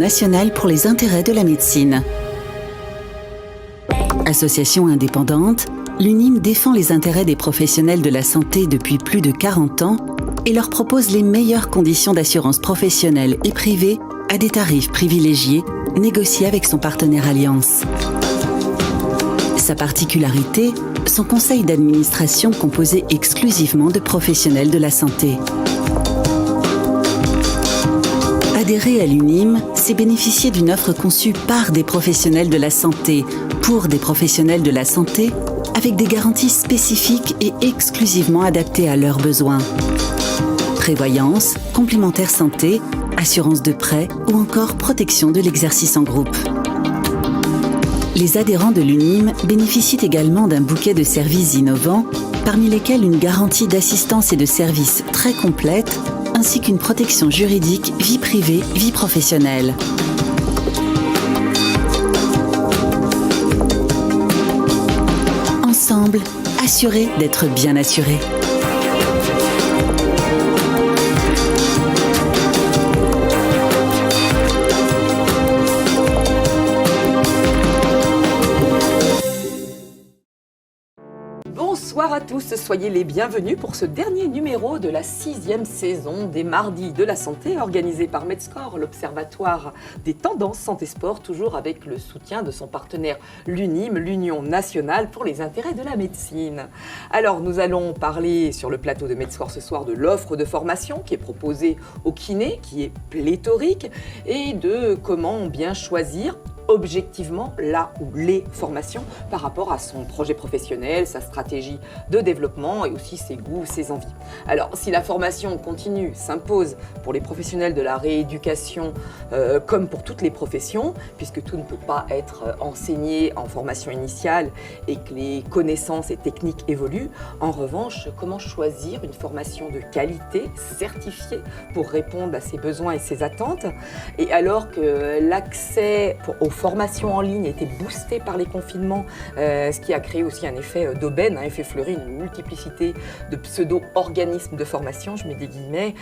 nationale pour les intérêts de la médecine. Association indépendante, l'UNIM défend les intérêts des professionnels de la santé depuis plus de 40 ans et leur propose les meilleures conditions d'assurance professionnelle et privée à des tarifs privilégiés négociés avec son partenaire Allianz. Sa particularité, son conseil d'administration composé exclusivement de professionnels de la santé. Adhérer à l'UNIM, c'est bénéficier d'une offre conçue par des professionnels de la santé, pour des professionnels de la santé, avec des garanties spécifiques et exclusivement adaptées à leurs besoins. Prévoyance, complémentaire santé, assurance de prêt ou encore protection de l'exercice en groupe. Les adhérents de l'UNIM bénéficient également d'un bouquet de services innovants, parmi lesquels une garantie d'assistance et de services très complète, ainsi qu'une protection juridique vie privée, vie professionnelle. Ensemble, assurés d'être bien assurés. Bonsoir à tous, soyez les bienvenus pour ce dernier numéro de la 6e saison des Mardis de la Santé, organisé par Medscore, l'Observatoire des tendances santé-sport, toujours avec le soutien de son partenaire l'UNIM, l'Union nationale pour les intérêts de la médecine. Alors nous allons parler sur le plateau de Medscore ce soir de l'offre de formation qui est proposée aux kinés, qui est pléthorique, et de comment bien choisir objectivement la ou les formations par rapport à son projet professionnel, sa stratégie de développement et aussi ses goûts, ses envies. Alors, si la formation continue s'impose pour les professionnels de la rééducation comme pour toutes les professions, puisque tout ne peut pas être enseigné en formation initiale et que les connaissances et techniques évoluent, en revanche, comment choisir une formation de qualité, certifiée, pour répondre à ses besoins et ses attentes? Et alors que l'accès aux formations en ligne était boostée par les confinements, ce qui a créé aussi un effet d'aubaine, un effet fleuri, une multiplicité de pseudo-organismes de formation, je mets des guillemets,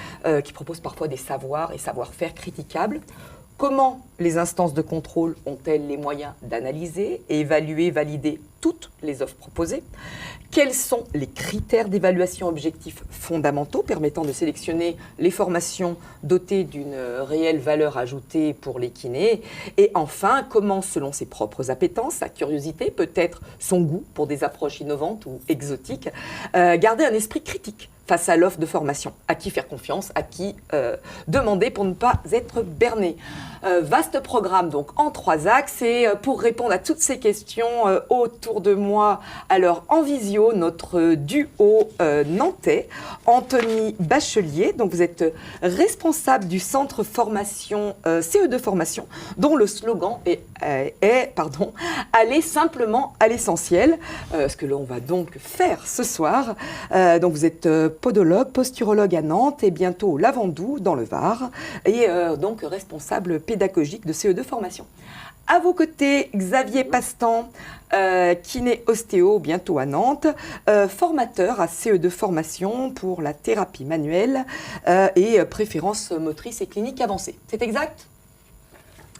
qui proposent parfois des savoirs et savoir-faire critiquables. Comment les instances de contrôle ont-elles les moyens d'analyser, évaluer, valider toutes les offres proposées? Quels sont les critères d'évaluation objectifs fondamentaux permettant de sélectionner les formations dotées d'une réelle valeur ajoutée pour les kinés? Et enfin, comment, selon ses propres appétences, sa curiosité, peut-être son goût pour des approches innovantes ou exotiques, garder un esprit critique face à l'offre de formation? À qui faire confiance? À qui demander pour ne pas être berné? Vaste programme donc en 3 axes, et pour répondre à toutes ces questions autour de moi, alors en visio, notre duo nantais, Anthony Bachelier, donc vous êtes responsable du centre formation CE2 Formation, dont le slogan est aller simplement à l'essentiel, ce que l'on va donc faire ce soir. Donc vous êtes podologue, posturologue à Nantes et bientôt au Lavandou dans le Var, et donc responsable pédagogique de CE2 Formation. À vos côtés, Xavier Pastan, kiné ostéo, bientôt à Nantes, formateur à CE2 Formation pour la thérapie manuelle et préférence motrice et clinique avancée. C'est exact ?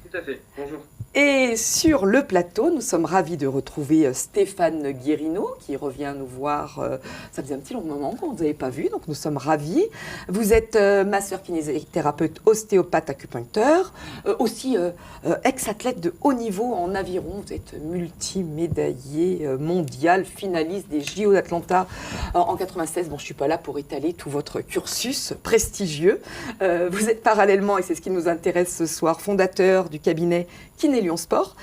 Tout à fait, bonjour. Et sur le plateau, nous sommes ravis de retrouver Stéphane Guérino qui revient nous voir. Ça faisait un petit long moment qu'on ne vous avait pas vu, donc nous sommes ravis. Vous êtes masseur kinésithérapeute, ostéopathe, acupuncteur, aussi ex-athlète de haut niveau en aviron. Vous êtes multimédaillé mondial, finaliste des JO d'Atlanta en 96. Bon, je ne suis pas là pour étaler tout votre cursus prestigieux. Vous êtes parallèlement, et c'est ce qui nous intéresse ce soir, fondateur du cabinet Kiné Lyon Sport,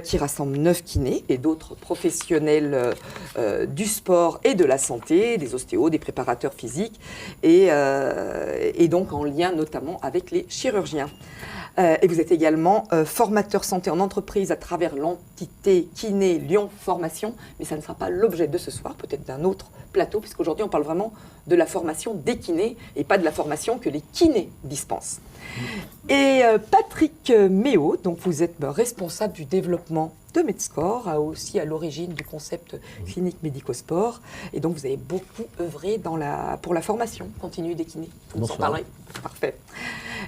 qui rassemble 9 kinés et d'autres professionnels du sport et de la santé, des ostéos, des préparateurs physiques, et donc en lien notamment avec les chirurgiens. Et vous êtes également formateur santé en entreprise à travers l'entité Kiné Lyon Formation, mais ça ne sera pas l'objet de ce soir, peut-être d'un autre plateau, puisqu'aujourd'hui on parle vraiment de la formation des kinés et pas de la formation que les kinés dispensent. Et Patrick Méo, donc vous êtes responsable du développement de Medscore, aussi à l'origine du concept clinique médico-sport, et donc vous avez beaucoup œuvré pour la formation continue des kinés. Vous en parlerez. Parfait.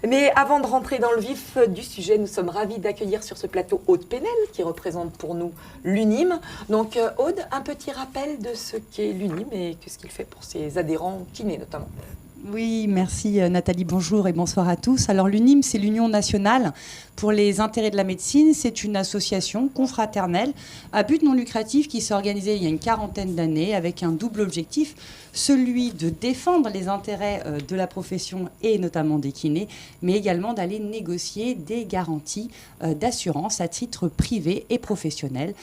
Mais avant de rentrer dans le vif du sujet, nous sommes ravis d'accueillir sur ce plateau Aude Pénel, qui représente pour nous l'UNIM. Donc Aude, un petit rappel de ce qu'est l'UNIM et ce qu'il fait pour ses adhérents kinés notamment. Oui, merci Nathalie, bonjour et bonsoir à tous. Alors l'UNIM, c'est l'Union nationale pour les intérêts de la médecine. C'est une association confraternelle à but non lucratif qui s'est organisée il y a une quarantaine d'années avec un double objectif, celui de défendre les intérêts de la profession et notamment des kinés, mais également d'aller négocier des garanties d'assurance à titre privé et professionnel.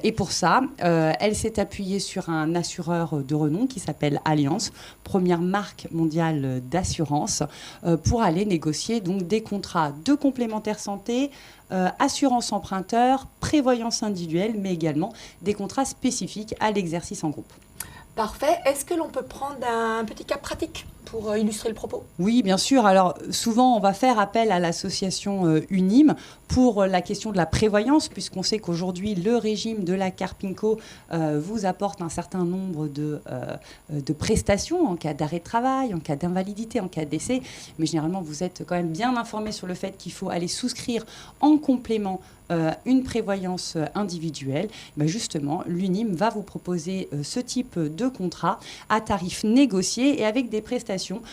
Et pour ça, elle s'est appuyée sur un assureur de renom qui s'appelle Allianz, première marque mondiale d'assurance, pour aller négocier donc des contrats de complémentaire santé, assurance emprunteur, prévoyance individuelle, mais également des contrats spécifiques à l'exercice en groupe. Parfait. Est-ce que l'on peut prendre un petit cas pratique pour illustrer le propos? Oui, bien sûr. Alors, souvent, on va faire appel à l'association UNIM pour la question de la prévoyance, puisqu'on sait qu'aujourd'hui, le régime de la Carpinco vous apporte un certain nombre de prestations en cas d'arrêt de travail, en cas d'invalidité, en cas de décès. Mais généralement, vous êtes quand même bien informé sur le fait qu'il faut aller souscrire en complément une prévoyance individuelle. Ben justement, l'UNIM va vous proposer ce type de contrat à tarif négocié et avec des prestations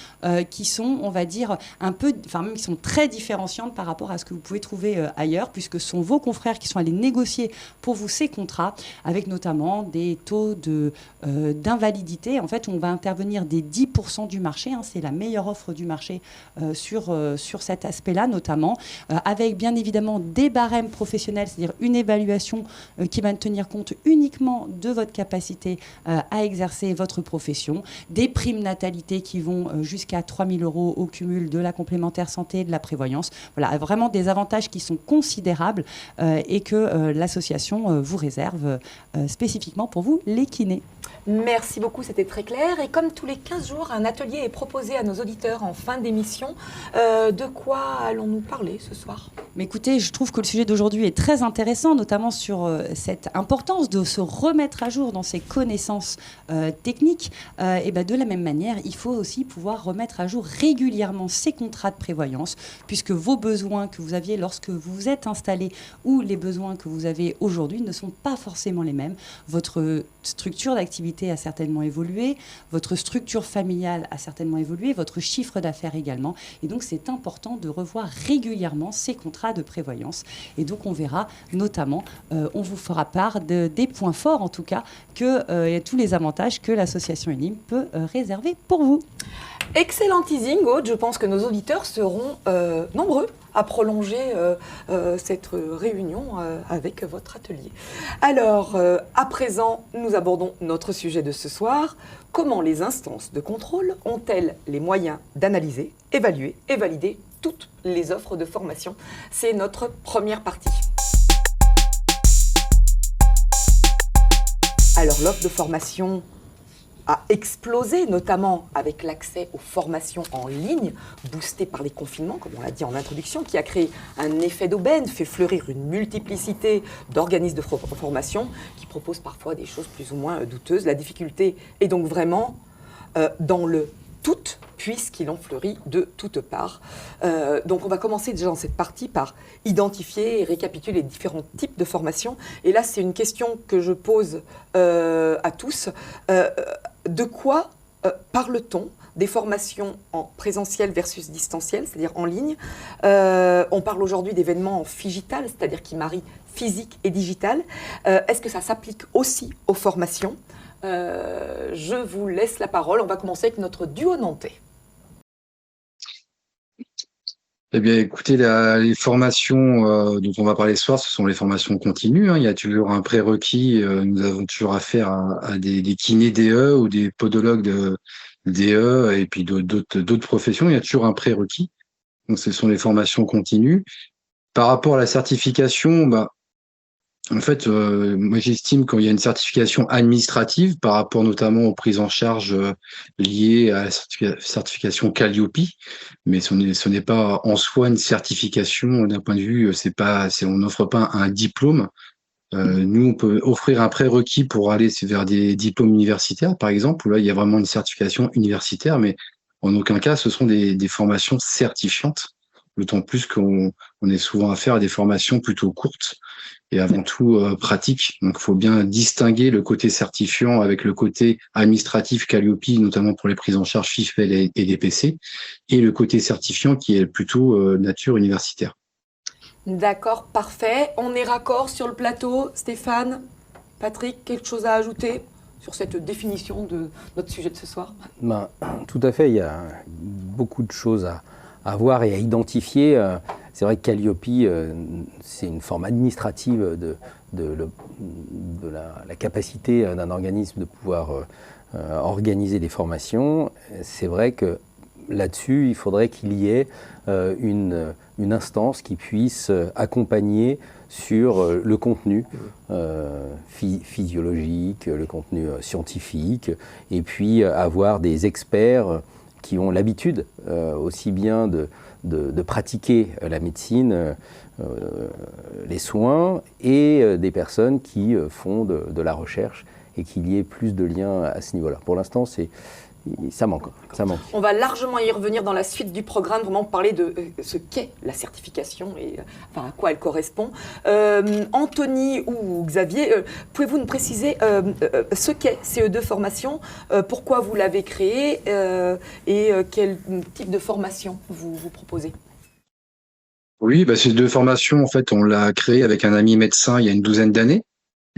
qui sont, on va dire, même qui sont très différenciantes par rapport à ce que vous pouvez trouver ailleurs, puisque ce sont vos confrères qui sont allés négocier pour vous ces contrats, avec notamment des taux d'invalidité. En fait, on va intervenir des 10% du marché, c'est la meilleure offre du marché sur cet aspect-là, notamment, avec bien évidemment des barèmes professionnels, c'est-à-dire une évaluation qui va tenir compte uniquement de votre capacité à exercer votre profession, des primes natalité qui vont jusqu'à 3 000 € au cumul de la complémentaire santé et de la prévoyance. Voilà, vraiment des avantages qui sont considérables et que l'association vous réserve spécifiquement pour vous, les kinés. Merci beaucoup, c'était très clair. Et comme tous les 15 jours, un atelier est proposé à nos auditeurs en fin d'émission. De quoi allons-nous parler ce soir? Mais écoutez, je trouve que le sujet d'aujourd'hui est très intéressant, notamment sur cette importance de se remettre à jour dans ses connaissances techniques. Et de la même manière, il faut aussi pouvoir remettre à jour régulièrement ses contrats de prévoyance, puisque vos besoins que vous aviez lorsque vous vous êtes installé ou les besoins que vous avez aujourd'hui ne sont pas forcément les mêmes. Votre structure d'activité a certainement évolué, votre structure familiale a certainement évolué, votre chiffre d'affaires également. Et donc, c'est important de revoir régulièrement ces contrats de prévoyance. Et donc, on verra notamment, on vous fera part des points forts, en tout cas, et tous les avantages que l'association UNIM peut réserver pour vous. Excellent teasing, Aude. Je pense que nos auditeurs seront nombreux à prolonger cette réunion avec votre atelier. Alors, à présent, nous abordons notre sujet de ce soir. Comment les instances de contrôle ont-elles les moyens d'analyser, évaluer et valider toutes les offres de formation? C'est notre première partie. Alors, l'offre de formation a explosé, notamment avec l'accès aux formations en ligne, boosté par les confinements, comme on l'a dit en introduction, qui a créé un effet d'aubaine, fait fleurir une multiplicité d'organismes de formation qui proposent parfois des choses plus ou moins douteuses. La difficulté est donc vraiment dans le tout, puisqu'ils ont fleuri de toutes parts. Donc on va commencer déjà dans cette partie par identifier et récapituler les différents types de formations. Et là, c'est une question que je pose à tous. De quoi parle-t-on des formations en présentiel versus distanciel, c'est-à-dire en ligne? On parle aujourd'hui d'événements en figital, c'est-à-dire qui marient physique et digital. Est-ce que ça s'applique aussi aux formations? Je vous laisse la parole. On va commencer avec notre duo nantais. Eh bien, écoutez, les formations dont on va parler ce soir, ce sont les formations continues. Il y a toujours un prérequis. Nous avons toujours affaire à des kinés DE ou des podologues de DE et puis d'autres professions. Il y a toujours un prérequis. Donc, ce sont les formations continues. Par rapport à la certification, en fait, moi j'estime qu'il y a une certification administrative par rapport notamment aux prises en charge liées à la certification Calliope, mais ce n'est pas en soi une certification d'un point de vue, on n'offre pas un diplôme. Nous, on peut offrir un prérequis pour aller vers des diplômes universitaires, par exemple, où là il y a vraiment une certification universitaire, mais en aucun cas ce sont des formations certifiantes. d'autant plus qu'on est souvent affaire à des formations plutôt courtes et avant tout pratiques. Donc, il faut bien distinguer le côté certifiant avec le côté administratif Calliope, notamment pour les prises en charge FIFEL et DPC, et le côté certifiant qui est plutôt nature universitaire. D'accord, parfait. On est raccord sur le plateau. Stéphane, Patrick, quelque chose à ajouter sur cette définition de notre sujet de ce soir? Tout à fait, il y a beaucoup de choses à voir et à identifier. C'est vrai que Calliope, c'est une forme administrative de la capacité d'un organisme de pouvoir organiser des formations. C'est vrai que là-dessus, il faudrait qu'il y ait une instance qui puisse accompagner sur le contenu physiologique, le contenu scientifique, et puis avoir des experts qui ont l'habitude aussi bien de pratiquer la médecine, les soins, et des personnes qui font de la recherche, et qu'il y ait plus de liens à ce niveau-là. Pour l'instant, ça manque. On va largement y revenir dans la suite du programme, vraiment parler de ce qu'est la certification et à quoi elle correspond. Anthony ou Xavier, pouvez-vous nous préciser ce qu'est CE2 Formation, pourquoi vous l'avez créé et quel type de formation vous proposez? Oui, CE2 Formation, en fait, on l'a créé avec un ami médecin il y a une douzaine d'années.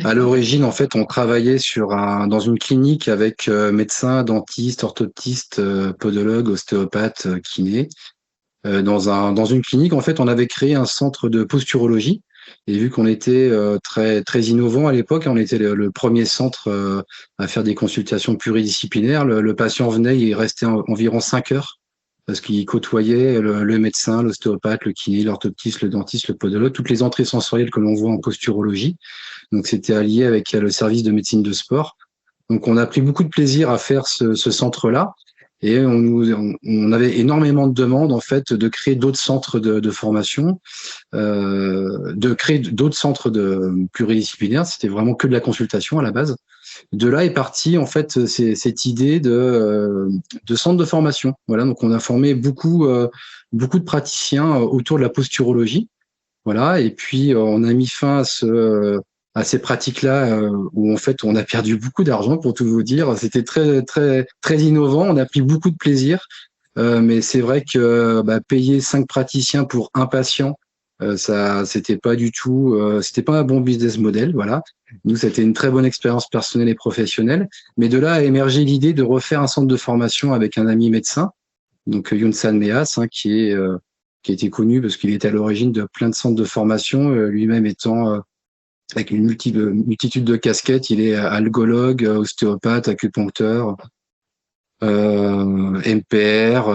À l'origine, en fait, on travaillait dans une clinique avec médecins, dentistes, orthoptistes, podologues, ostéopathes, kinés. Dans une clinique, en fait, on avait créé un centre de posturologie. Et vu qu'on était très très innovant à l'époque, on était le premier centre à faire des consultations pluridisciplinaires. Le patient venait, il restait environ 5 heures parce qu'il côtoyait le médecin, l'ostéopathe, le kiné, l'orthoptiste, le dentiste, le podologue, toutes les entrées sensorielles que l'on voit en posturologie. Donc, c'était allié avec le service de médecine de sport. Donc, on a pris beaucoup de plaisir à faire ce centre-là. Et on avait énormément de demandes, en fait, de créer d'autres centres de formation, de créer d'autres centres pluridisciplinaires. C'était vraiment que de la consultation à la base. De là est partie, en fait, cette idée de centre de formation. Voilà, donc on a formé beaucoup de praticiens autour de la posturologie. Voilà, et puis on a mis fin à ces pratiques-là où en fait on a perdu beaucoup d'argent, pour tout vous dire. C'était très très très innovant, on a pris beaucoup de plaisir, mais c'est vrai que payer 5 praticiens pour un patient, c'était pas du tout, c'était pas un bon business model. Voilà, nous c'était une très bonne expérience personnelle et professionnelle, mais de là a émergé l'idée de refaire un centre de formation avec un ami médecin, donc Yunsan Meas, qui a été connu parce qu'il était à l'origine de plein de centres de formation, lui-même étant avec une multitude de casquettes. Il est algologue, ostéopathe, acupuncteur, MPR.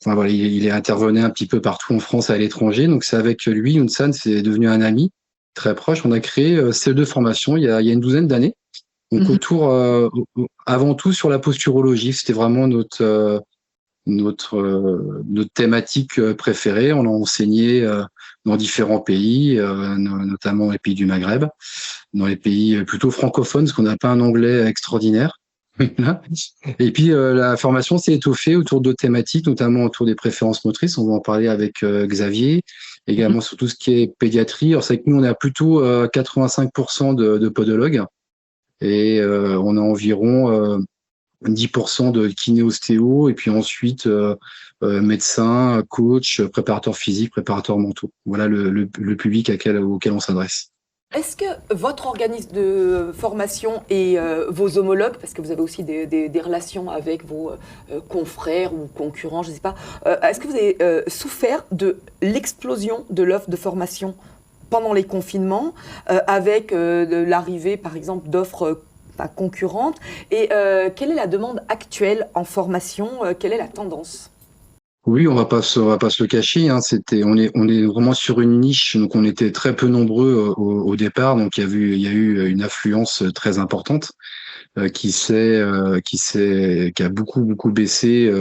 Voilà, il est intervenu un petit peu partout en France et à l'étranger. Donc c'est avec lui, Yunsan, c'est devenu un ami très proche. On a créé CE2 Formation il y a une douzaine d'années. Donc autour, avant tout sur la posturologie, c'était vraiment notre thématique préférée. On a enseigné dans différents pays, notamment les pays du Maghreb, dans les pays plutôt francophones, parce qu'on n'a pas un anglais extraordinaire. Et puis la formation s'est étoffée autour d'autres thématiques, notamment autour des préférences motrices. On va en parler avec Xavier, également sur tout ce qui est pédiatrie. Alors c'est que nous, on a plutôt 85% de podologues, et on a environ 10% de kiné-ostéo, et puis ensuite médecin, coach, préparateur physique, préparateur mentaux. Voilà le public auquel on s'adresse. Est-ce que votre organisme de formation et vos homologues, parce que vous avez aussi des relations avec vos confrères ou concurrents, je ne sais pas, est-ce que vous avez souffert de l'explosion de l'offre de formation pendant les confinements, avec l'arrivée, par exemple, d'offres concurrentes, et quelle est la demande actuelle en formation, quelle est la tendance? Oui, on va pas se le cacher, hein. On est vraiment sur une niche, donc on était très peu nombreux au départ, donc il y a eu une affluence très importante qui a beaucoup baissé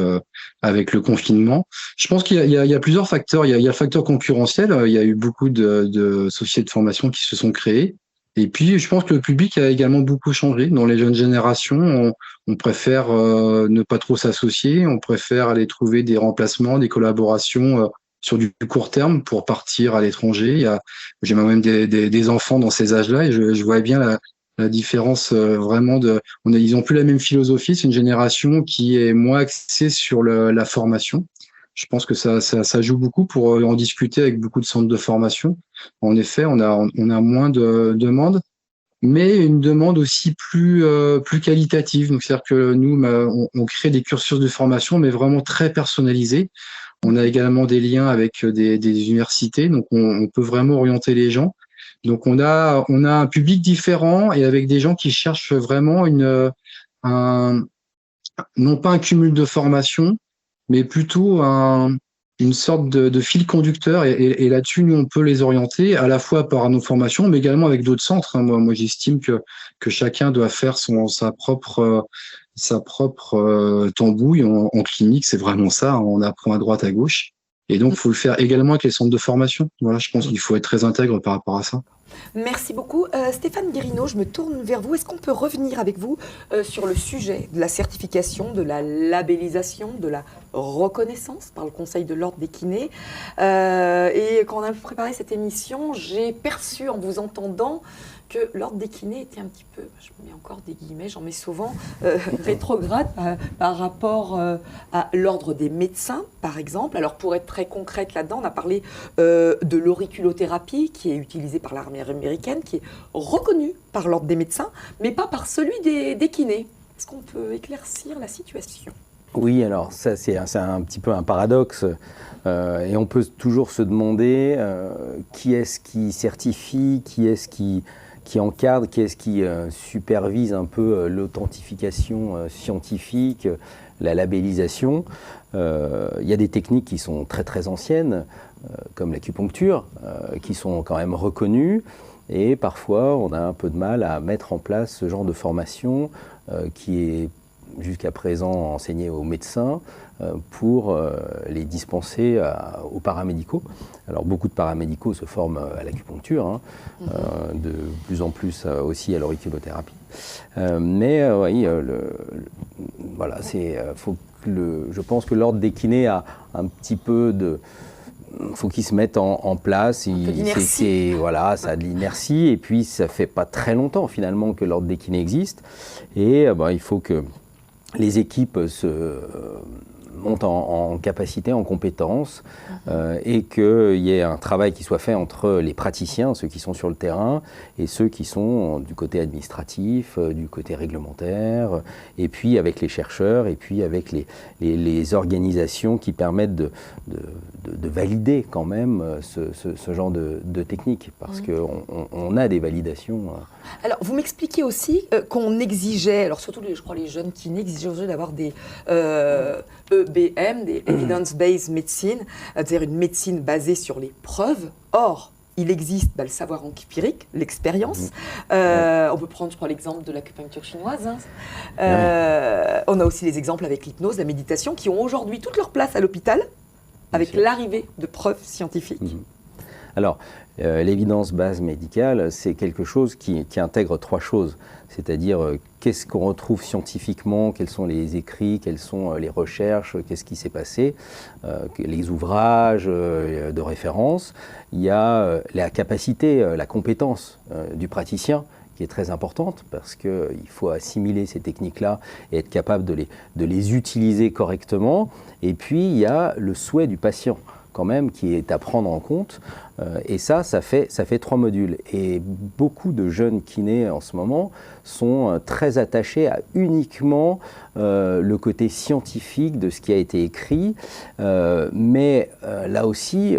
avec le confinement. Je pense qu'il y a plusieurs facteurs. Il y a le facteur concurrentiel. Il y a eu beaucoup de sociétés de formation qui se sont créées. Et puis, je pense que le public a également beaucoup changé. Dans les jeunes générations, on préfère ne pas trop s'associer, on préfère aller trouver des remplacements, des collaborations sur du court terme pour partir à l'étranger. J'ai moi-même des enfants dans ces âges-là et je vois bien la différence vraiment ils ont plus la même philosophie. C'est une génération qui est moins axée sur la formation. Je pense que ça joue beaucoup pour en discuter avec beaucoup de centres de formation. En effet, on a moins de demandes, mais une demande aussi plus qualitative. Donc, c'est-à-dire que nous, on crée des cursus de formation, mais vraiment très personnalisés. On a également des liens avec des universités, donc on peut vraiment orienter les gens. Donc, on a un public différent et avec des gens qui cherchent vraiment non pas un cumul de formation, mais plutôt une sorte de fil conducteur. Et là-dessus, nous, on peut les orienter à la fois par nos formations, mais également avec d'autres centres. Moi, j'estime que chacun doit faire sa propre tambouille en clinique. C'est vraiment ça. On apprend à droite, à gauche. Et donc, il faut le faire également avec les centres de formation. Voilà, je pense qu'il faut être très intègre par rapport à ça. Merci beaucoup. Stéphane Guérino, je me tourne vers vous. Est-ce qu'on peut revenir avec vous sur le sujet de la certification, de la labellisation, de la reconnaissance par le Conseil de l'Ordre des kinés et quand on a préparé cette émission, j'ai perçu en vous entendant que l'Ordre des kinés était un petit peu, je mets encore des guillemets, j'en mets souvent, rétrograde par rapport à l'Ordre des médecins, par exemple. Alors pour être très concrète là-dedans, on a parlé de l'auriculothérapie qui est utilisée par l'armée américaine, qui est reconnue par l'Ordre des médecins, mais pas par celui des kinés. Est-ce qu'on peut éclaircir la situation ? Oui, alors ça c'est un petit peu un paradoxe et on peut toujours se demander qui est-ce qui certifie, qui est-ce qui encadre, qui est-ce qui supervise un peu l'authentification scientifique, la labellisation. Il y a des techniques qui sont très très anciennes, comme l'acupuncture, qui sont quand même reconnues. Et parfois, on a un peu de mal à mettre en place ce genre de formation qui est jusqu'à présent enseignée aux médecins pour les dispenser aux paramédicaux. Alors beaucoup de paramédicaux se forment à l'acupuncture, de plus en plus aussi à l'auriculothérapie. Mais oui, voilà, je pense que l'Ordre des kinés a un petit peu de... faut qu'il se mette en place. Voilà, ça a de l'inertie. Et puis, ça fait pas très longtemps, finalement, que l'Ordre des kinés existe. Et il faut que les équipes se montent en capacité, en compétences, et qu'il y ait un travail qui soit fait entre les praticiens, ceux qui sont sur le terrain, et ceux qui sont du côté administratif, du côté réglementaire, et puis avec les chercheurs, et puis avec les organisations qui permettent de valider quand même ce genre de technique, parce qu'on a des validations. Alors, vous m'expliquez aussi qu'on exigeait, alors surtout je crois les jeunes kinés exigeaient d'avoir des EBM, des Evidence-Based Medicine, c'est-à-dire une médecine basée sur les preuves. Or, il existe le savoir empirique, l'expérience. On peut prendre, je crois, l'exemple de l'acupuncture chinoise. On a aussi les exemples avec l'hypnose, la méditation, qui ont aujourd'hui toute leur place à l'hôpital, avec l'arrivée de preuves scientifiques. Alors, l'évidence base médicale, c'est quelque chose qui intègre trois choses. C'est-à-dire, qu'est-ce qu'on retrouve scientifiquement, quels sont les écrits, quelles sont les recherches, qu'est-ce qui s'est passé, les ouvrages de référence. Il y a la capacité, la compétence du praticien, qui est très importante, parce qu'il faut assimiler ces techniques-là et être capable de les utiliser correctement. Et puis, il y a le souhait du patient, quand même, qui est à prendre en compte. Et ça fait 3 modules. Et beaucoup de jeunes kinés en ce moment sont très attachés à uniquement le côté scientifique de ce qui a été écrit. Mais là aussi,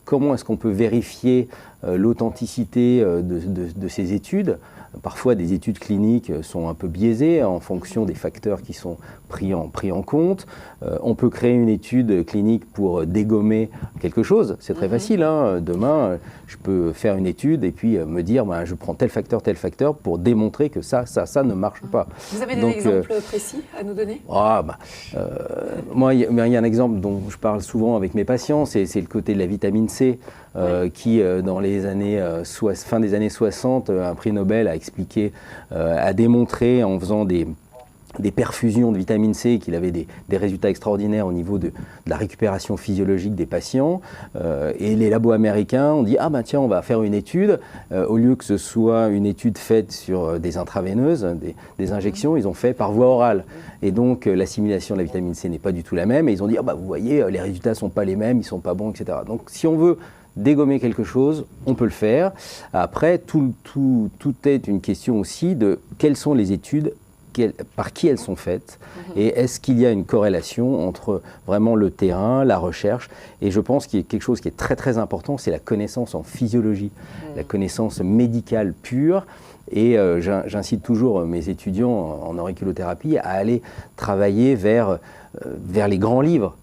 comment est-ce qu'on peut vérifier l'authenticité de ces études ? Parfois, des études cliniques sont un peu biaisées en fonction des facteurs qui sont pris en compte. On peut créer une étude clinique pour dégommer quelque chose. C'est très facile. Demain, je peux faire une étude et puis me dire je prends tel facteur pour démontrer que ça ne marche pas. Vous avez des exemples précis à nous donner ? Moi, il y a un exemple dont je parle souvent avec mes patients, c'est le côté de la vitamine C. Qui, dans les années fin des années 60, un prix Nobel a expliqué, a démontré en faisant des des perfusions de vitamine C, qu'il avait des résultats extraordinaires au niveau de la récupération physiologique des patients. Et les labos américains ont dit « Ah ben tiens, on va faire une étude. Au lieu que ce soit une étude faite sur des intraveineuses, des injections, ils ont fait par voie orale. Et donc l'assimilation de la vitamine C n'est pas du tout la même. Et ils ont dit « Ah ben vous voyez, les résultats ne sont pas les mêmes, ils ne sont pas bons, etc. » Donc si on veut dégommer quelque chose, on peut le faire. Après, tout est une question aussi de quelles sont les études, par qui elles sont faites, et est-ce qu'il y a une corrélation entre vraiment le terrain, la recherche, et je pense qu'il y a quelque chose qui est très très important, c'est la connaissance en physiologie, la connaissance médicale pure, et j'incite toujours mes étudiants en auriculothérapie à aller travailler vers les grands livres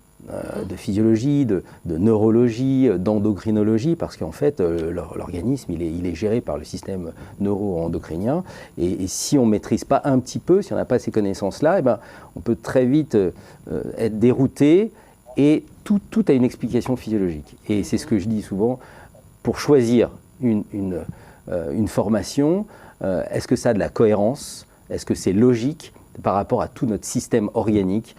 de physiologie, de neurologie, d'endocrinologie, parce qu'en fait, l'organisme, il est géré par le système neuro-endocrinien. Et si on ne maîtrise pas un petit peu, si on n'a pas ces connaissances-là, eh ben, on peut très vite être dérouté, et tout a une explication physiologique. Et c'est ce que je dis souvent, pour choisir une formation, est-ce que ça a de la cohérence? Est-ce que c'est logique par rapport à tout notre système organique,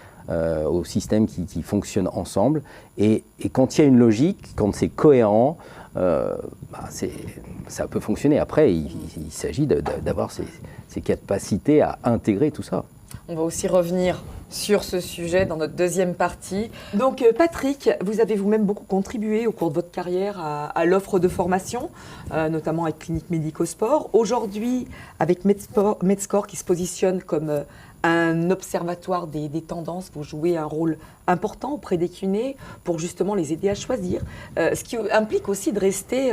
au système qui fonctionne ensemble. Et quand il y a une logique, quand c'est cohérent, ça peut fonctionner. Après, il s'agit d'avoir ces capacités à intégrer tout ça. On va aussi revenir sur ce sujet dans notre deuxième partie. Donc Patrick, vous avez vous-même beaucoup contribué au cours de votre carrière à l'offre de formation, notamment avec Clinique Médico-Sport. Aujourd'hui, avec Medscore qui se positionne comme un observatoire des tendances, vous jouez un rôle important auprès des kinés pour justement les aider à choisir, ce qui implique aussi de rester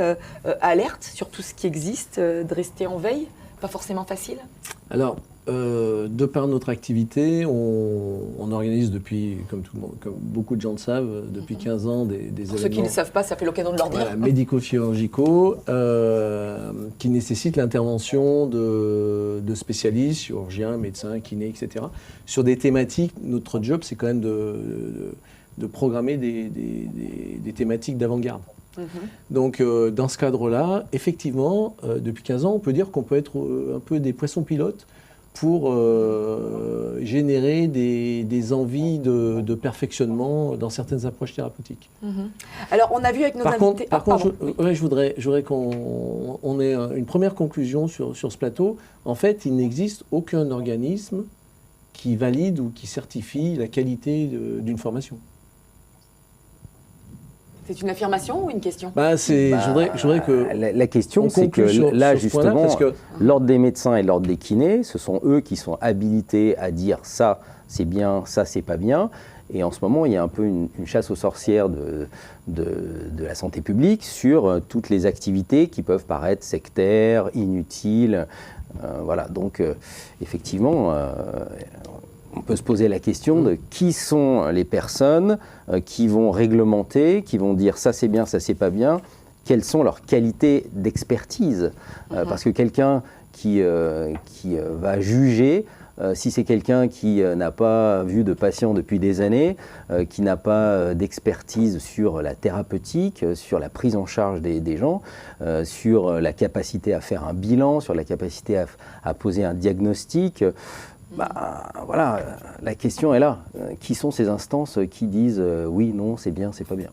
alerte sur tout ce qui existe, de rester en veille, pas forcément facile. Alors, de par notre activité, on organise depuis, comme beaucoup de gens le savent, depuis 15 ans des événements. Pour ceux qui ne le savent pas, ça fait l'occasion de leur dire. Voilà, médico-chirurgicaux, qui nécessitent l'intervention de spécialistes, chirurgiens, médecins, kinés, etc. Sur des thématiques, notre job, c'est quand même de programmer des thématiques d'avant-garde. Donc, dans ce cadre-là, effectivement, depuis 15 ans, on peut dire qu'on peut être un peu des poissons pilotes pour générer des envies de perfectionnement dans certaines approches thérapeutiques. Alors, on a vu avec nos invités... Par contre, je voudrais qu'on ait une première conclusion sur ce plateau. En fait, il n'existe aucun organisme qui valide ou qui certifie la qualité d'une formation. C'est une affirmation ou une question? Je voudrais que... La question, c'est que là, justement, l'ordre des médecins et l'ordre des kinés, ce sont eux qui sont habilités à dire ça, c'est bien, ça, c'est pas bien. Et en ce moment, il y a un peu une chasse aux sorcières de la santé publique sur toutes les activités qui peuvent paraître sectaires, inutiles. Voilà, donc effectivement... on peut se poser la question de qui sont les personnes qui vont réglementer, qui vont dire ça c'est bien, ça c'est pas bien, quelles sont leurs qualités d'expertise. Parce que quelqu'un qui va juger, si c'est quelqu'un qui n'a pas vu de patient depuis des années, qui n'a pas d'expertise sur la thérapeutique, sur la prise en charge des gens, sur la capacité à faire un bilan, sur la capacité à poser un diagnostic, voilà, la question est là. Qui sont ces instances qui disent oui, non, c'est bien, c'est pas bien?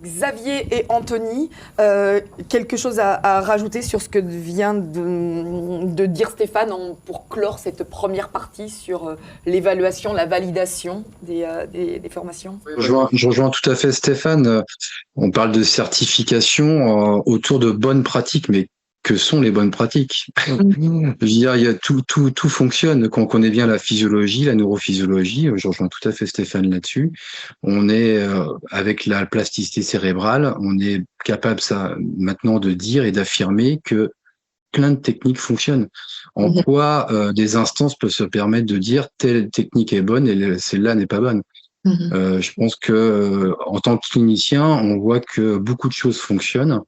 Xavier et Anthony, quelque chose à rajouter sur ce que vient de dire Stéphane pour clore cette première partie sur l'évaluation, la validation des formations? Je rejoins tout à fait Stéphane. On parle de certification autour de bonnes pratiques, mais que sont les bonnes pratiques? Je veux dire, il y a tout fonctionne. Quand on connaît bien la physiologie, la neurophysiologie, je rejoins tout à fait Stéphane là-dessus. On est, avec la plasticité cérébrale, on est capable maintenant de dire et d'affirmer que plein de techniques fonctionnent. En quoi des instances peuvent se permettre de dire telle technique est bonne et celle-là n'est pas bonne? Je pense que en tant que clinicien, on voit que beaucoup de choses fonctionnent.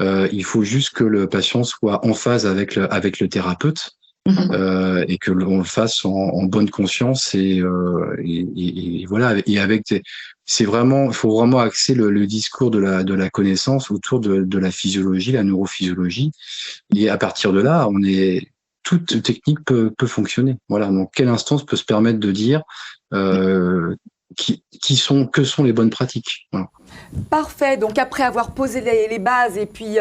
Il faut juste que le patient soit en phase avec le thérapeute et que l'on le fasse en bonne conscience et voilà. Et avec il faut vraiment axer le discours de la connaissance autour de la physiologie, la neurophysiologie. Et à partir de là, toute technique peut fonctionner. Voilà. Donc, quelle instance peut se permettre de dire que sont les bonnes pratiques. Voilà. Parfait. Donc après avoir posé les bases et puis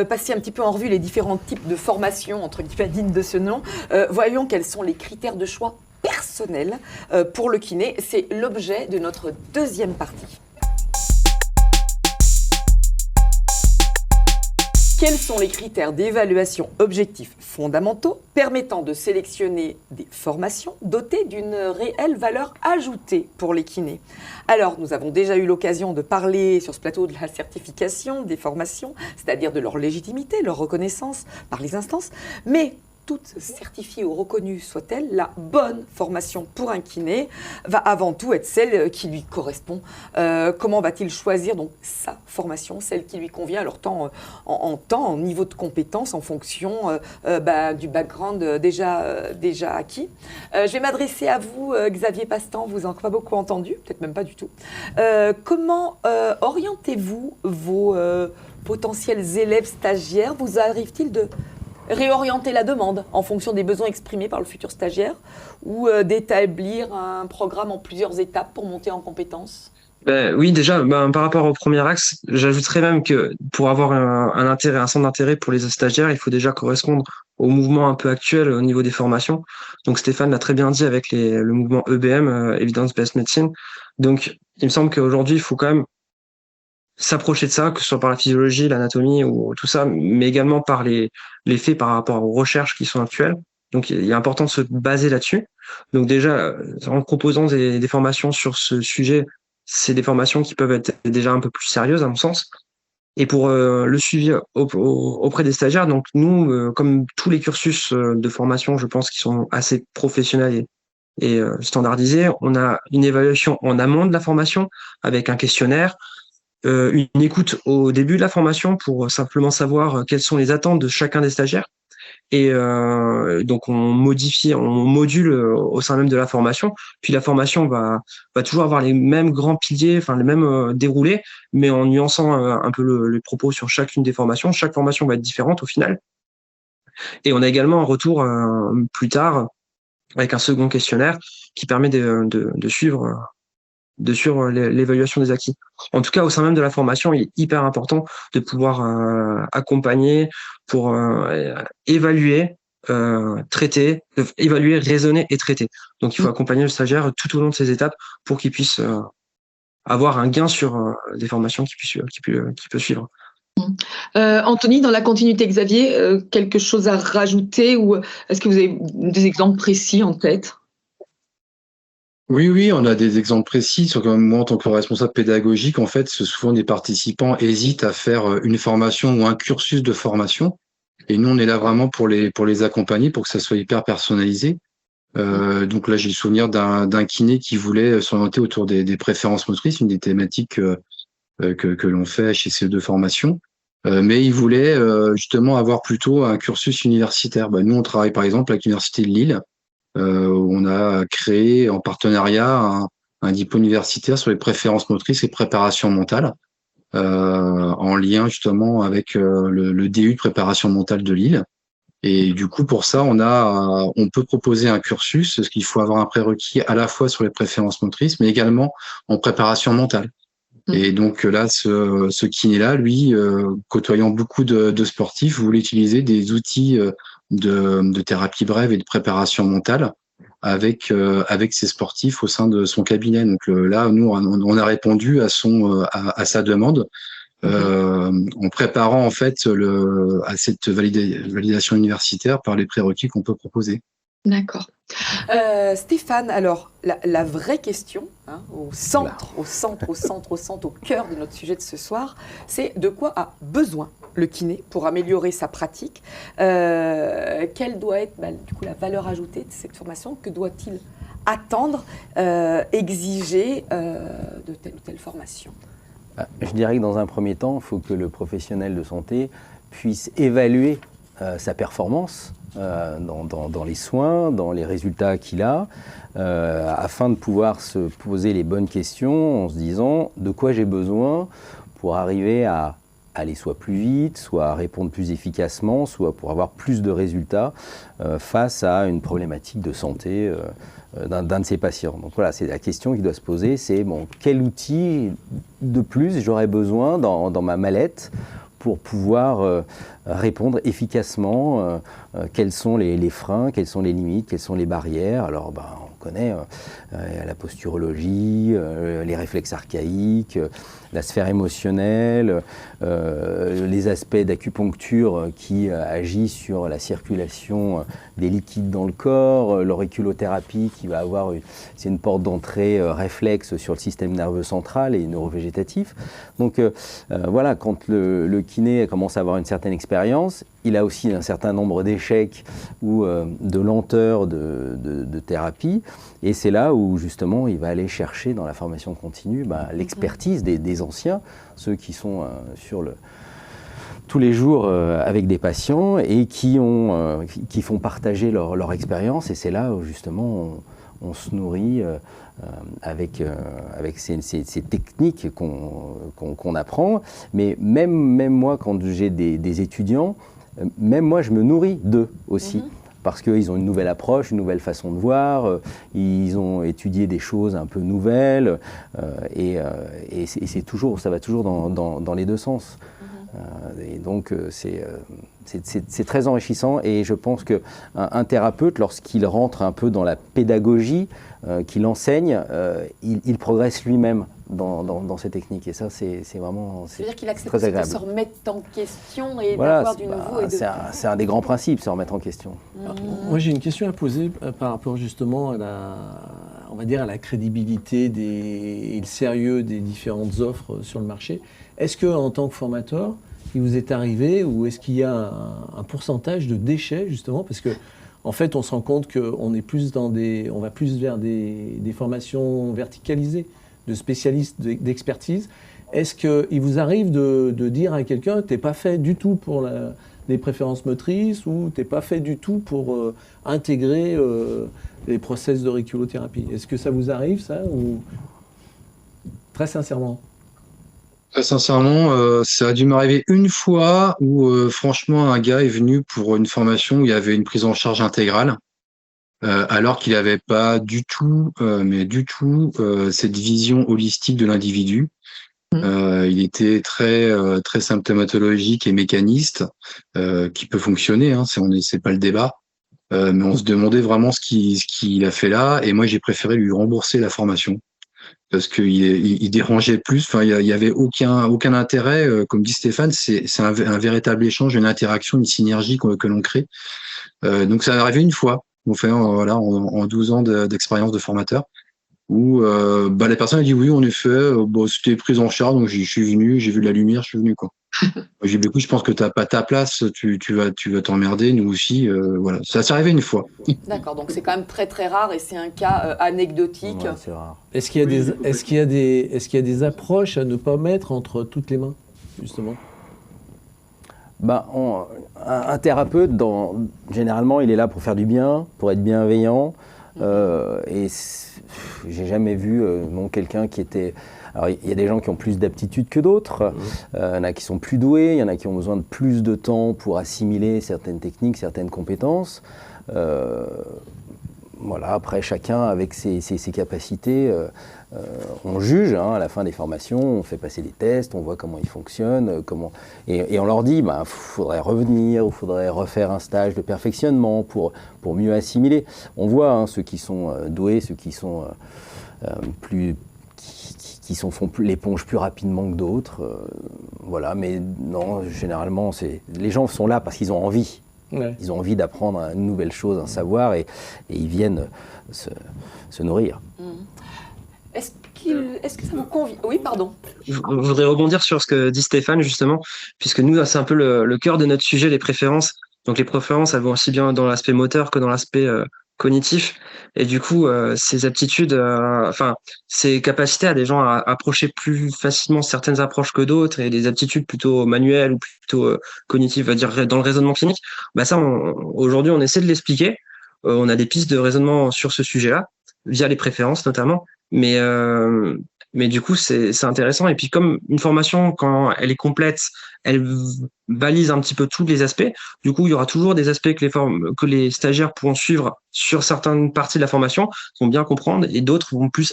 passé un petit peu en revue les différents types de formations, entre guillemets dignes de ce nom, voyons quels sont les critères de choix personnels pour le kiné. C'est l'objet de notre deuxième partie. Quels sont les critères d'évaluation objectifs fondamentaux permettant de sélectionner des formations dotées d'une réelle valeur ajoutée pour les kinés? Alors, nous avons déjà eu l'occasion de parler sur ce plateau de la certification des formations, c'est-à-dire de leur légitimité, leur reconnaissance par les instances, mais toute certifiée ou reconnue soit-elle, la bonne formation pour un kiné va avant tout être celle qui lui correspond. Comment va-t-il choisir donc sa formation, celle qui lui convient, alors tant en niveau de compétence, en fonction du background déjà acquis. Je vais m'adresser à vous, Xavier Pastan, vous n'en avez pas beaucoup entendu, peut-être même pas du tout. Comment orientez-vous vos potentiels élèves stagiaires? Vous arrive-t-il de réorienter la demande en fonction des besoins exprimés par le futur stagiaire ou d'établir un programme en plusieurs étapes pour monter en compétences? Oui, déjà, par rapport au premier axe, j'ajouterais même que pour avoir un centre d'intérêt pour les stagiaires, il faut déjà correspondre au mouvement un peu actuel au niveau des formations. Donc Stéphane l'a très bien dit avec le mouvement EBM, Evidence-Based Medicine. Donc il me semble qu'aujourd'hui, il faut quand même s'approcher de ça, que ce soit par la physiologie, l'anatomie ou tout ça, mais également par les faits par rapport aux recherches qui sont actuelles. Donc, il est important de se baser là-dessus. Donc, déjà, en proposant des formations sur ce sujet, c'est des formations qui peuvent être déjà un peu plus sérieuses, à mon sens. Et pour le suivi auprès des stagiaires, donc nous, comme tous les cursus de formation, je pense qu'ils sont assez professionnels et standardisés, on a une évaluation en amont de la formation avec un questionnaire, une écoute au début de la formation pour simplement savoir quelles sont les attentes de chacun des stagiaires. Et donc on module au sein même de la formation. Puis la formation va toujours avoir les mêmes grands piliers, enfin les mêmes déroulés, mais en nuançant un peu les propos sur chacune des formations. Chaque formation va être différente au final. Et on a également un retour plus tard avec un second questionnaire qui permet de suivre l'évaluation des acquis. En tout cas, au sein même de la formation, il est hyper important de pouvoir accompagner pour évaluer, traiter, évaluer, raisonner et traiter. Donc, il faut accompagner le stagiaire tout au long de ces étapes pour qu'il puisse avoir un gain sur des formations qu'il peut suivre. Anthony, dans la continuité, Xavier, quelque chose à rajouter ou est-ce que vous avez des exemples précis en tête? Oui, on a des exemples précis. Sur moi, en tant que responsable pédagogique, en fait, souvent des participants hésitent à faire une formation ou un cursus de formation. Et nous, on est là vraiment pour les accompagner, pour que ça soit hyper personnalisé. Donc là, j'ai le souvenir d'un kiné qui voulait s'orienter autour des préférences motrices, une des thématiques que l'on fait à HCE2 formation. Mais il voulait justement avoir plutôt un cursus universitaire. Nous, on travaille par exemple avec l'Université de Lille. On a créé en partenariat un diplôme universitaire sur les préférences motrices et préparation mentale, en lien justement avec le DU de préparation mentale de Lille. Et du coup, pour ça, on peut proposer un cursus, parce qu'il faut avoir un prérequis à la fois sur les préférences motrices, mais également en préparation mentale. Et donc là, ce kiné-là, lui, côtoyant beaucoup de sportifs, voulait utiliser des outils de thérapie brève et de préparation mentale avec ses sportifs au sein de son cabinet. Donc là, nous, on a répondu à sa demande en préparant en fait à cette validation universitaire par les prérequis qu'on peut proposer. D'accord. Stéphane, alors la vraie question, au cœur de notre sujet de ce soir, c'est de quoi a besoin le kiné pour améliorer sa pratique. Quelle doit être du coup la valeur ajoutée de cette formation? Que doit-il attendre, exiger de telle ou telle formation? Je dirais que dans un premier temps, il faut que le professionnel de santé puisse évaluer sa performance dans les soins, dans les résultats qu'il a, afin de pouvoir se poser les bonnes questions en se disant de quoi j'ai besoin pour arriver à aller soit plus vite, soit répondre plus efficacement, soit pour avoir plus de résultats face à une problématique de santé d'un de ses patients. Donc voilà, c'est la question qui doit se poser, c'est bon, quel outil de plus j'aurais besoin dans ma mallette pour pouvoir répondre efficacement, quels sont les freins, quelles sont les limites, quelles sont les barrières. Alors on connaît la posturologie, les réflexes archaïques, la sphère émotionnelle, les aspects d'acupuncture qui agissent sur la circulation des liquides dans le corps, l'auriculothérapie qui va avoir c'est une porte d'entrée réflexe sur le système nerveux central et neurovégétatif. Donc voilà, quand le kiné commence à avoir une certaine expérience, il a aussi un certain nombre d'échecs ou de lenteurs de thérapie, et c'est là où justement il va aller chercher dans la formation continue l'expertise des anciens, ceux qui sont tous les jours avec des patients et qui font partager leur expérience, et c'est là où justement on se nourrit avec ces techniques qu'on apprend. Mais même moi, quand j'ai des étudiants, même moi je me nourris d'eux aussi. Parce qu'ils ont une nouvelle approche, une nouvelle façon de voir, ils ont étudié des choses un peu nouvelles, et ça va toujours dans les deux sens. Et donc c'est très enrichissant, et je pense qu'un thérapeute, lorsqu'il rentre un peu dans la pédagogie, qu'il enseigne, il progresse lui-même dans ces techniques, et ça c'est vraiment très agréable. C'est-à-dire qu'il accepte de se remettre en question et voilà, d'avoir du nouveau. C'est un des grands principes, se remettre en question. Moi j'ai une question à poser par rapport justement on va dire à la crédibilité et le sérieux des différentes offres sur le marché. Est-ce qu'en tant que formateur, il vous est arrivé, ou est-ce qu'il y a un pourcentage de déchets justement, parce que en fait on se rend compte qu'on est plus on va plus vers des formations verticalisées, de spécialistes d'expertise. Est-ce qu'il vous arrive de dire à quelqu'un, t'es pas fait du tout pour les préférences motrices, ou t'es pas fait du tout pour intégrer les process d'auriculothérapie? Est-ce que ça vous arrive, ça, ou très sincèrement? Très sincèrement, ça a dû m'arriver une fois où franchement un gars est venu pour une formation où il y avait une prise en charge intégrale, alors qu'il n'avait pas du tout, cette vision holistique de l'individu. Il était très symptomatologique et mécaniste, qui peut fonctionner, hein, c'est pas le débat. Mais on se demandait vraiment ce qu'il a fait là, et moi j'ai préféré lui rembourser la formation. Parce qu'il dérangeait plus. Enfin, il y avait aucun intérêt. Comme dit Stéphane, c'est un véritable échange, une interaction, une synergie que l'on crée. Donc ça est arrivé une fois. En 12 ans d'expérience de formateur, où la personne a dit oui, en effet, c'était prise en charge, donc je suis venu, j'ai vu la lumière, je suis venu, quoi. J'ai dit écoute, je pense que t'as pas ta place, tu vas t'emmerder, nous aussi, voilà. Ça s'est arrivé une fois. D'accord, donc c'est quand même très très rare, et c'est un cas anecdotique. Ouais, c'est rare. Est-ce qu'il y a des approches à ne pas mettre entre toutes les mains, justement? Un thérapeute, généralement, il est là pour faire du bien, pour être bienveillant. Et j'ai jamais vu quelqu'un qui était... Alors, il y a des gens qui ont plus d'aptitudes que d'autres. Il y en a qui sont plus doués, il y en a qui ont besoin de plus de temps pour assimiler certaines techniques, certaines compétences. Voilà, après, chacun avec ses capacités, on juge à la fin des formations, on fait passer des tests, on voit comment ils fonctionnent, et on leur dit, faudrait revenir, ou faudrait refaire un stage de perfectionnement pour mieux assimiler. On voit ceux qui sont doués, ceux qui sont font l'éponge plus rapidement que d'autres. Voilà, mais non, généralement, les gens sont là parce qu'ils ont envie. Ouais. Ils ont envie d'apprendre une nouvelle chose, un savoir, et ils viennent se nourrir. Est-ce que ça vous convient? Oui, pardon. Je voudrais rebondir sur ce que dit Stéphane, justement, puisque nous, c'est un peu le cœur de notre sujet, les préférences. Donc les préférences, elles vont aussi bien dans l'aspect moteur que dans l'aspect cognitif. Et du coup, ces aptitudes, ces capacités à des gens à approcher plus facilement certaines approches que d'autres, et des aptitudes plutôt manuelles ou plutôt cognitives, on va dire dans le raisonnement clinique, ça, aujourd'hui, on essaie de l'expliquer. On a des pistes de raisonnement sur ce sujet-là, via les préférences notamment. Mais Mais du coup, c'est intéressant. Et puis, comme une formation, quand elle est complète, elle valise un petit peu tous les aspects. Du coup, il y aura toujours des aspects que les stagiaires pourront suivre sur certaines parties de la formation, vont bien comprendre, et d'autres vont plus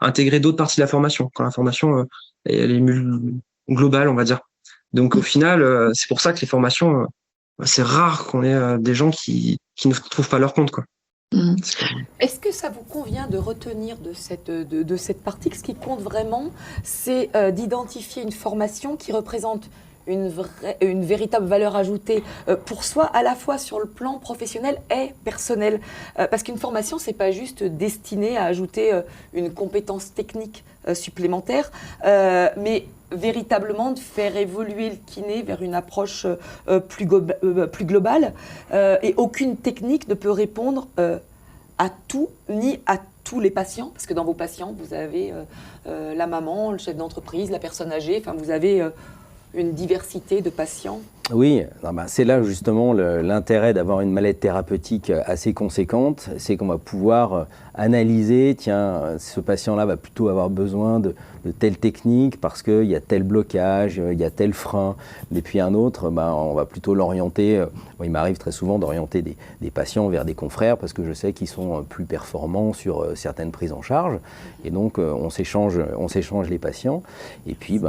intégrer d'autres parties de la formation, quand la formation, elle est globale, on va dire. Donc, au final, c'est pour ça que les formations, c'est rare qu'on ait des gens qui ne trouvent pas leur compte, quoi. Est-ce que ça vous convient de retenir de cette partie que ce qui compte vraiment, c'est d'identifier une formation qui représente une véritable valeur ajoutée pour soi, à la fois sur le plan professionnel et personnel. Parce qu'une formation, c'est pas juste destiné à ajouter une compétence technique supplémentaire, mais véritablement de faire évoluer le kiné vers une approche plus globale. Et aucune technique ne peut répondre à tout, ni à tous les patients, parce que dans vos patients, vous avez la maman, le chef d'entreprise, la personne âgée, enfin vous avez une diversité de patients. Oui, c'est là justement l'intérêt d'avoir une mallette thérapeutique assez conséquente, c'est qu'on va pouvoir analyser, tiens, ce patient-là va plutôt avoir besoin de telle technique parce qu'il y a tel blocage, il y a tel frein, et puis un autre, on va plutôt l'orienter, il m'arrive très souvent d'orienter des patients vers des confrères parce que je sais qu'ils sont plus performants sur certaines prises en charge, et donc on s'échange les patients, et puis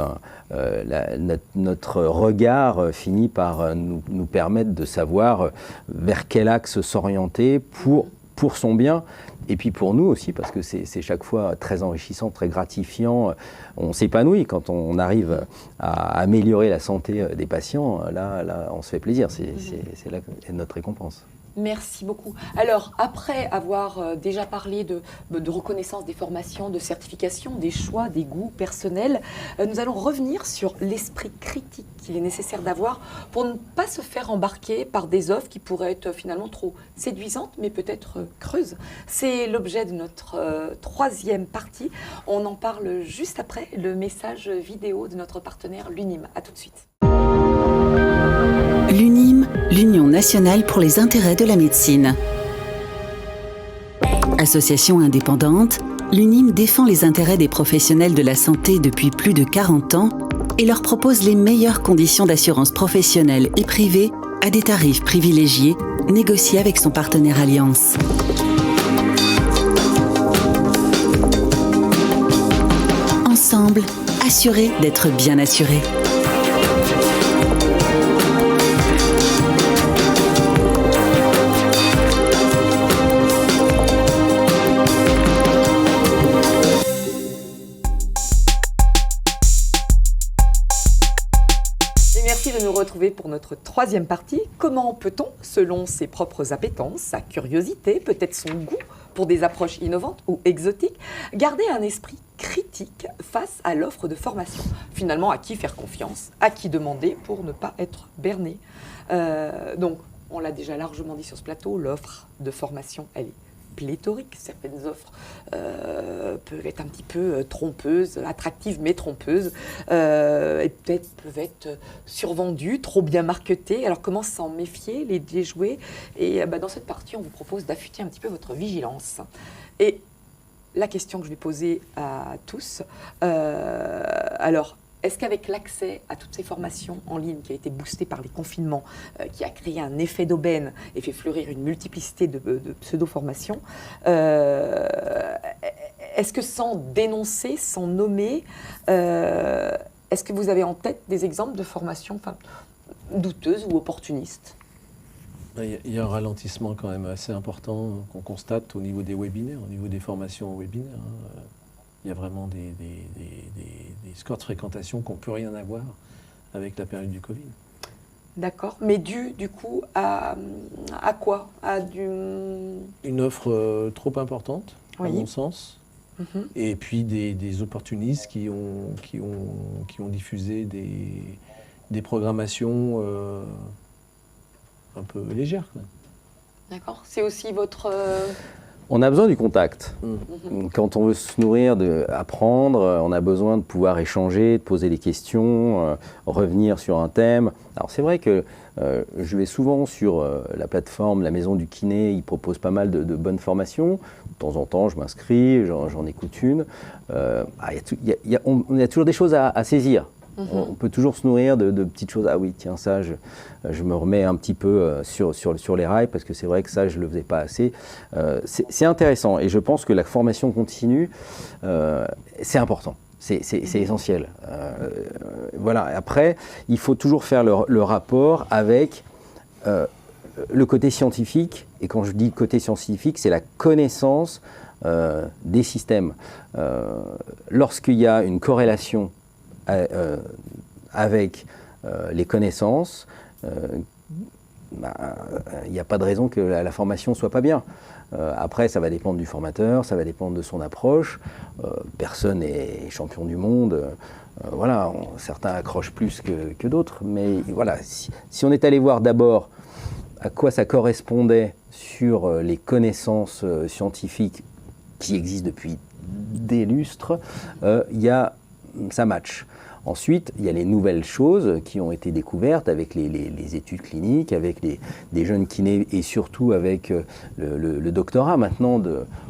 notre regard finit par nous permettre de savoir vers quel axe s'orienter pour son bien, et puis pour nous aussi, parce que c'est chaque fois très enrichissant, très gratifiant. On s'épanouit quand on arrive à améliorer la santé des patients. Là, on se fait plaisir, c'est là notre récompense. Merci beaucoup. Alors, après avoir déjà parlé de reconnaissance des formations, de certification, des choix, des goûts personnels, nous allons revenir sur l'esprit critique qu'il est nécessaire d'avoir pour ne pas se faire embarquer par des offres qui pourraient être finalement trop séduisantes, mais peut-être creuses. C'est l'objet de notre troisième partie. On en parle juste après le message vidéo de notre partenaire l'UNIM. À tout de suite. L'UNIM, l'Union nationale pour les intérêts de la médecine. Association indépendante, l'UNIM défend les intérêts des professionnels de la santé depuis plus de 40 ans et leur propose les meilleures conditions d'assurance professionnelle et privée à des tarifs privilégiés négociés avec son partenaire Alliance. Ensemble, assurés d'être bien assurés. Retrouver pour notre troisième partie. Comment peut-on, selon ses propres appétences, sa curiosité, peut-être son goût pour des approches innovantes ou exotiques, garder un esprit critique face à l'offre de formation? Finalement, à qui faire confiance, à qui demander pour ne pas être berné. Donc, on l'a déjà largement dit sur ce plateau, l'offre de formation, elle est pléthorique. Certaines offres peuvent être un petit peu trompeuses, attractives mais trompeuses, et peut-être peuvent être survendues, trop bien marketées. Alors comment s'en méfier, les déjouer? Et dans cette partie, on vous propose d'affûter un petit peu votre vigilance. Et la question que je vais poser à tous, alors, est-ce qu'avec l'accès à toutes ces formations en ligne qui a été boostée par les confinements, qui a créé un effet d'aubaine et fait fleurir une multiplicité de pseudo-formations, est-ce que sans dénoncer, sans nommer, est-ce que vous avez en tête des exemples de formations douteuses ou opportunistes? Il y a un ralentissement quand même assez important qu'on constate au niveau des webinaires, au niveau des formations webinaires. Il y a vraiment des scores de fréquentation qui n'ont plus rien à voir avec la période du Covid. D'accord, mais du coup à quoi? Une offre trop importante, oui, à mon sens, et puis des opportunistes qui ont diffusé des programmations un peu légères. D'accord, c'est aussi votre On a besoin du contact. Quand on veut se nourrir, apprendre, on a besoin de pouvoir échanger, de poser des questions, revenir sur un thème. Alors c'est vrai que je vais souvent sur la plateforme La Maison du Kiné, ils proposent pas mal de bonnes formations. De temps en temps, je m'inscris, j'en écoute une. Il y a toujours des choses à saisir. On peut toujours se nourrir de petites choses. Ah oui, tiens, ça, je me remets un petit peu sur les rails parce que c'est vrai que ça, je ne le faisais pas assez. C'est intéressant et je pense que la formation continue, c'est important. C'est essentiel. Voilà. Après, il faut toujours faire le rapport avec le côté scientifique. Et quand je dis côté scientifique, c'est la connaissance des systèmes. Lorsqu'il y a une corrélation avec les connaissances, il n'y a pas de raison que la formation ne soit pas bien. Après, ça va dépendre du formateur, ça va dépendre de son approche. Personne n'est champion du monde. Voilà, certains accrochent plus que d'autres. Mais voilà, si on est allé voir d'abord à quoi ça correspondait sur les connaissances scientifiques qui existent depuis des lustres, ça match. Ensuite, il y a les nouvelles choses qui ont été découvertes avec les études cliniques, avec des jeunes kinés et surtout avec le doctorat maintenant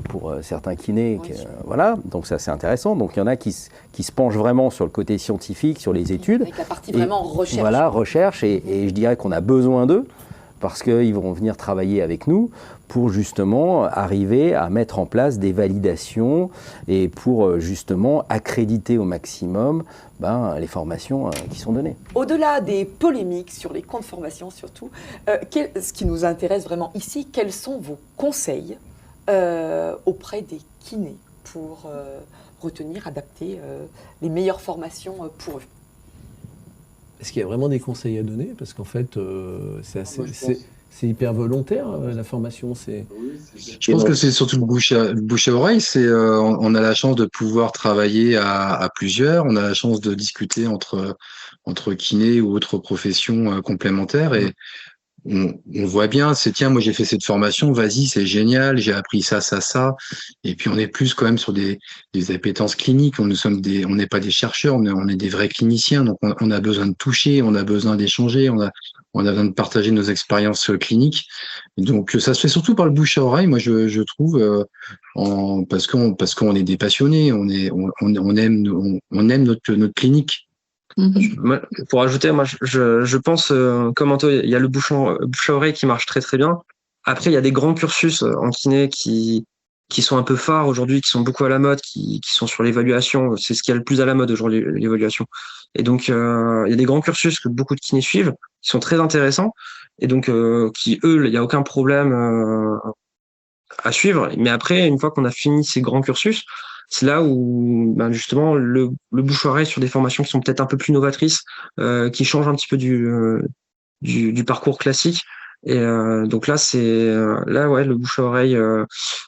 pour certains kinés. Voilà, donc ça c'est intéressant. Donc il y en a qui se penchent vraiment sur le côté scientifique, sur les études. Avec la partie vraiment recherche. Voilà, recherche et je dirais qu'on a besoin d'eux parce qu'ils vont venir travailler avec nous pour justement arriver à mettre en place des validations et pour justement accréditer au maximum les formations qui sont données. Au-delà des polémiques sur les comptes formation surtout, ce qui nous intéresse vraiment ici, quels sont vos conseils auprès des kinés pour retenir, adapter les meilleures formations pour eux? Est-ce qu'il y a vraiment des conseils à donner? Parce qu'en fait, c'est hyper volontaire, la formation. Je pense que c'est surtout le bouche à oreille. On a la chance de pouvoir travailler à plusieurs. On a la chance de discuter entre kinés ou autres professions complémentaires. Et on voit bien, tiens, moi j'ai fait cette formation, vas-y, c'est génial, j'ai appris ça. Et puis on est plus quand même sur des appétences cliniques. On n'est pas des chercheurs, on est des vrais cliniciens. Donc on a besoin de toucher, on a besoin d'échanger, on a besoin de partager nos expériences cliniques. Et donc ça se fait surtout par le bouche à oreille. Moi je trouve parce qu'on est des passionnés, on aime notre clinique. Pour ajouter, moi, je pense, comme Anto, il y a le bouche à oreille qui marche très très bien. Après, il y a des grands cursus en kiné qui sont un peu phares aujourd'hui, qui sont beaucoup à la mode, qui sont sur l'évaluation. C'est ce qui est le plus à la mode aujourd'hui, l'évaluation. Et donc, il y a des grands cursus que beaucoup de kinés suivent, qui sont très intéressants, et donc qui, eux, il n'y a aucun problème à suivre. Mais après, une fois qu'on a fini ces grands cursus, c'est là où justement le bouche-oreille sur des formations qui sont peut-être un peu plus novatrices, qui changent un petit peu du parcours classique. Et donc là, le bouche-oreille,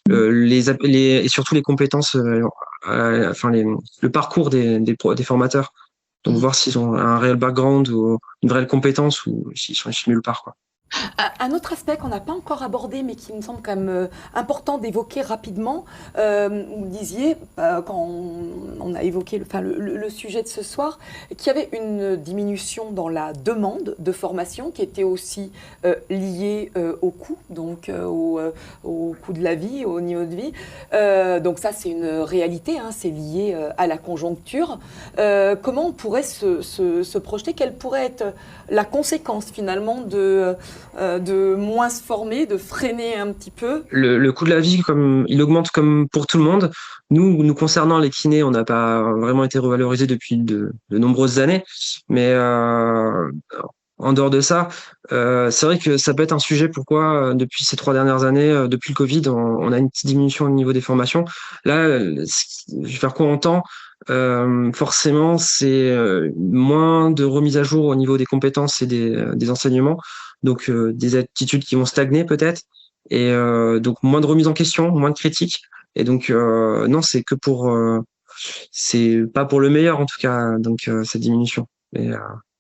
et surtout les compétences, le parcours des formateurs. Donc voir s'ils ont un réel background ou une vraie compétence ou s'ils sont nulle part, quoi. Un autre aspect qu'on n'a pas encore abordé, mais qui me semble quand même important d'évoquer rapidement, vous disiez, quand on a évoqué le sujet de ce soir, qu'il y avait une diminution dans la demande de formation qui était aussi liée au coût, donc au coût de la vie, au niveau de vie. Donc ça, c'est une réalité, c'est lié à la conjoncture. Comment on pourrait se projeter? Quelle pourrait être la conséquence finalement de moins se former, de freiner un petit peu? Le coût de la vie, il augmente comme pour tout le monde. Nous concernant les kinés, on n'a pas vraiment été revalorisés depuis de nombreuses années. Mais en dehors de ça, c'est vrai que ça peut être un sujet. Pourquoi depuis ces 3 dernières années, depuis le Covid, on a une petite diminution au niveau des formations. Là, je vais faire court en temps. Forcément, c'est moins de remise à jour au niveau des compétences et des enseignements. Donc des attitudes qui vont stagner peut-être, et donc moins de remise en question, moins de critiques, et donc non, c'est pas pour le meilleur en tout cas, donc cette diminution. Mais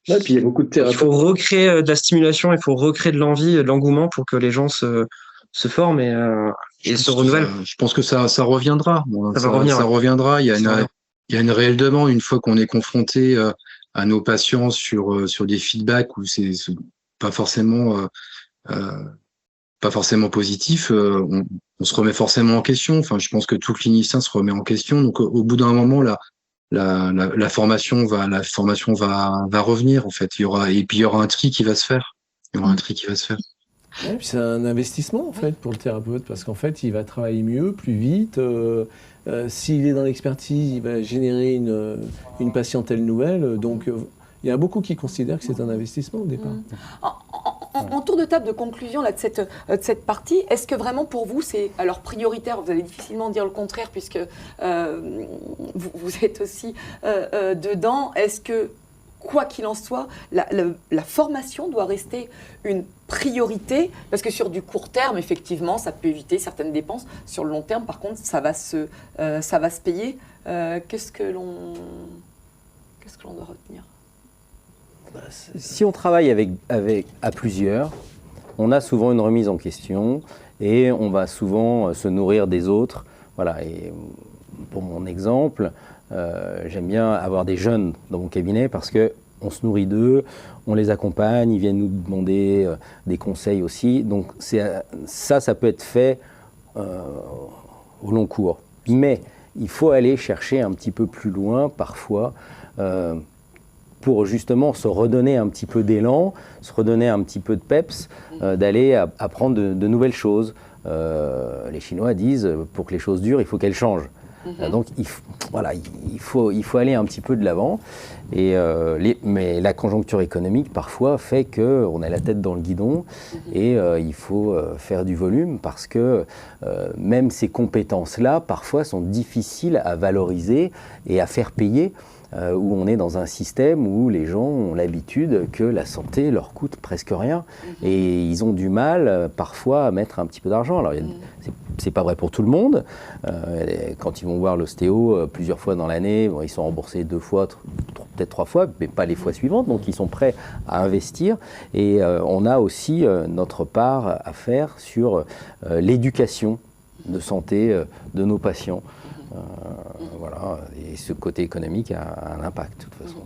puis il y a beaucoup de il faut recréer de la stimulation, il faut recréer de l'envie, de l'engouement pour que les gens se forment, et et se renouvelle. Je pense que ça reviendra. Bon, Ça va revenir, ça ouais. reviendra. Ça revient. Il y a une réelle demande une fois qu'on est confronté à nos patients sur des feedbacks où c'est pas forcément pas forcément positif. On se remet forcément en question. Enfin, je pense que tout clinicien se remet en question. Donc, au bout d'un moment, la formation va revenir en fait. Et puis il y aura un tri qui va se faire. Il y aura un tri qui va se faire. Ouais, puis c'est un investissement en fait pour le thérapeute parce qu'en fait il va travailler mieux, plus vite. S'il est dans l'expertise, il va générer une patientèle nouvelle. Donc il y a beaucoup qui considèrent que c'est un investissement au départ. En tour de table de conclusion là, de cette partie, est-ce que vraiment pour vous c'est alors prioritaire? Vous allez difficilement dire le contraire puisque vous êtes aussi dedans. Est-ce que quoi qu'il en soit, la formation doit rester une priorité, parce que sur du court terme, effectivement, ça peut éviter certaines dépenses. Sur le long terme, par contre, ça va se payer. Qu'est-ce que l'on doit retenir? Si on travaille à plusieurs, on a souvent une remise en question et on va souvent se nourrir des autres. Voilà. Et pour mon exemple, j'aime bien avoir des jeunes dans mon cabinet parce qu'on se nourrit d'eux, on les accompagne, ils viennent nous demander des conseils aussi. Donc ça peut être fait au long cours. Mais il faut aller chercher un petit peu plus loin parfois pour justement se redonner un petit peu d'élan, se redonner un petit peu de peps, d'aller apprendre de nouvelles choses. Les Chinois disent, pour que les choses durent, il faut qu'elles changent. Donc il faut aller un petit peu de l'avant. Mais la conjoncture économique, parfois, fait qu'on a la tête dans le guidon et il faut faire du volume parce que même ces compétences-là, parfois, sont difficiles à valoriser et à faire payer. Où on est dans un système où les gens ont l'habitude que la santé leur coûte presque rien et ils ont du mal parfois à mettre un petit peu d'argent. Alors c'est pas vrai pour tout le monde. Quand ils vont voir l'ostéo plusieurs fois dans l'année, bon, ils sont remboursés 2 fois, peut-être 3 fois, mais pas les fois suivantes. Donc ils sont prêts à investir et on a aussi notre part à faire sur l'éducation de santé de nos patients. Voilà, et ce côté économique a un impact de toute façon.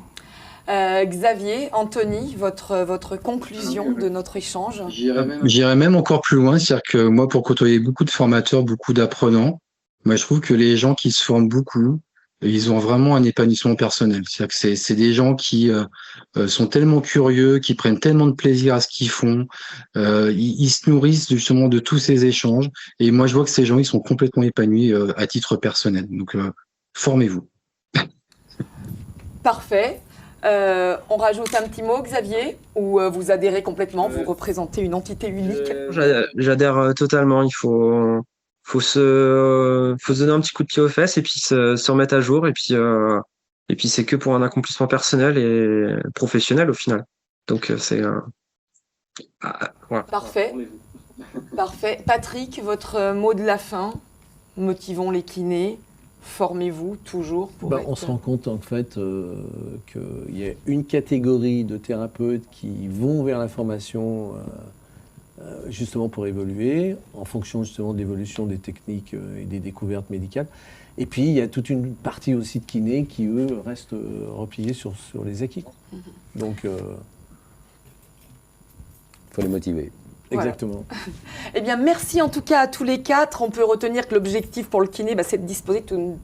Xavier, Anthony, votre conclusion de notre échange? J'irais même encore plus loin, c'est-à-dire que moi, pour côtoyer beaucoup de formateurs, beaucoup d'apprenants, moi, je trouve que les gens qui se forment beaucoup, ils ont vraiment un épanouissement personnel. C'est-à-dire que c'est des gens qui sont tellement curieux, qui prennent tellement de plaisir à ce qu'ils font. Ils se nourrissent justement de tous ces échanges. Et moi, je vois que ces gens, ils sont complètement épanouis à titre personnel. Donc, formez-vous. Parfait. On rajoute un petit mot, Xavier, ou vous adhérez complètement, vous représentez une entité unique? J'adhère totalement. Il faut se donner un petit coup de pied aux fesses et puis se remettre à jour. Et puis c'est que pour un accomplissement personnel et professionnel au final. Donc c'est voilà. Parfait. Parfait. Patrick, votre mot de la fin. Motivons les kinés. Formez-vous toujours pour On se rend compte en fait qu'il y a une catégorie de thérapeutes qui vont vers la formation justement pour évoluer, en fonction justement de l'évolution des techniques et des découvertes médicales. Et puis il y a toute une partie aussi de kinés qui, eux, restent repliés sur les acquis. Donc il faut les motiver. Exactement. Voilà. Eh bien, merci en tout cas à tous les 4. On peut retenir que l'objectif pour le kiné, c'est de disposer d'une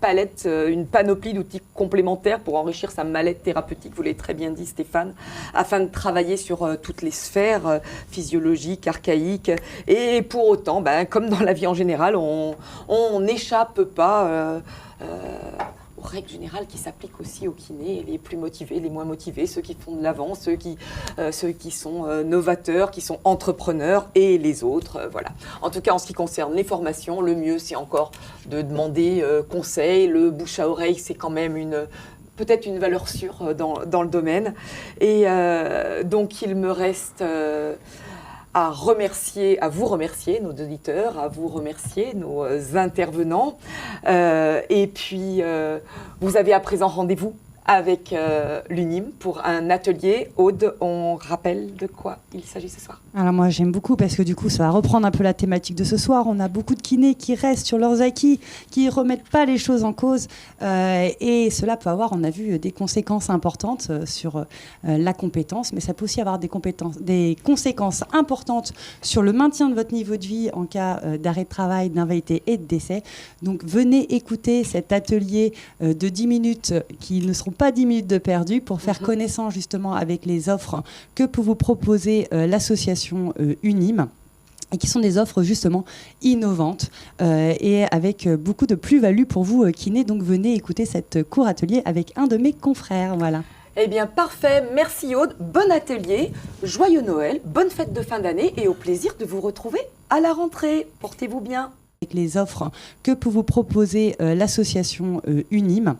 palette, une panoplie d'outils complémentaires pour enrichir sa mallette thérapeutique, vous l'avez très bien dit Stéphane, afin de travailler sur toutes les sphères physiologiques, archaïques. Et pour autant, comme dans la vie en général, on n'échappe pas aux règles générales qui s'appliquent aussi aux kinés, les plus motivés, les moins motivés, ceux qui font de l'avant, ceux qui sont novateurs, qui sont entrepreneurs et les autres. Voilà. En tout cas, en ce qui concerne les formations, le mieux, c'est encore de demander conseil. Le bouche à oreille, c'est quand même peut-être une valeur sûre dans le domaine. Et donc, il me reste à vous remercier, nos auditeurs, à vous remercier, nos intervenants. Et puis, vous avez à présent rendez-vous avec l'UNIM pour un atelier. Aude, on rappelle de quoi il s'agit ce soir? Alors moi j'aime beaucoup parce que du coup ça va reprendre un peu la thématique de ce soir. On a beaucoup de kinés qui restent sur leurs acquis, qui ne remettent pas les choses en cause et cela peut avoir, on a vu, des conséquences importantes sur la compétence, mais ça peut aussi avoir des conséquences importantes sur le maintien de votre niveau de vie en cas d'arrêt de travail, d'invalidité et de décès. Donc venez écouter cet atelier de 10 minutes qui ne seront pas 10 minutes de perdu pour faire connaissance justement avec les offres que peut vous proposer l'association UNIM et qui sont des offres justement innovantes et avec beaucoup de plus-value pour vous kinés. Donc venez écouter cette court atelier avec un de mes confrères. Voilà. Eh bien, parfait. Merci Aude. Bon atelier, joyeux Noël, bonne fête de fin d'année et au plaisir de vous retrouver à la rentrée. Portez-vous bien. Avec les offres que peut vous proposer l'association UNIM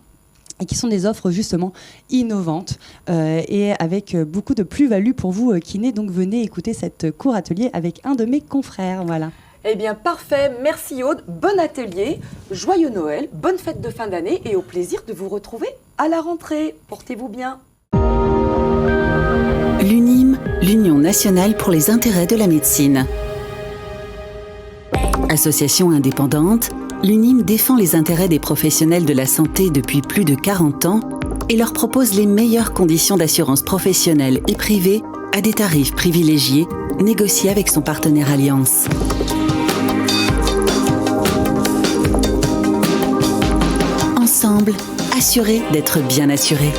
et qui sont des offres justement innovantes et avec beaucoup de plus-value pour vous kinés. Donc venez écouter cette court atelier avec un de mes confrères. Voilà. Eh bien, parfait. Merci Aude. Bon atelier, joyeux Noël, bonne fête de fin d'année et au plaisir de vous retrouver à la rentrée. Portez-vous bien. L'UNIM, l'Union nationale pour les intérêts de la médecine. Association indépendante, l'UNIM défend les intérêts des professionnels de la santé depuis plus de 40 ans et leur propose les meilleures conditions d'assurance professionnelle et privée à des tarifs privilégiés négociés avec son partenaire Alliance. Ensemble, assurés d'être bien assurés.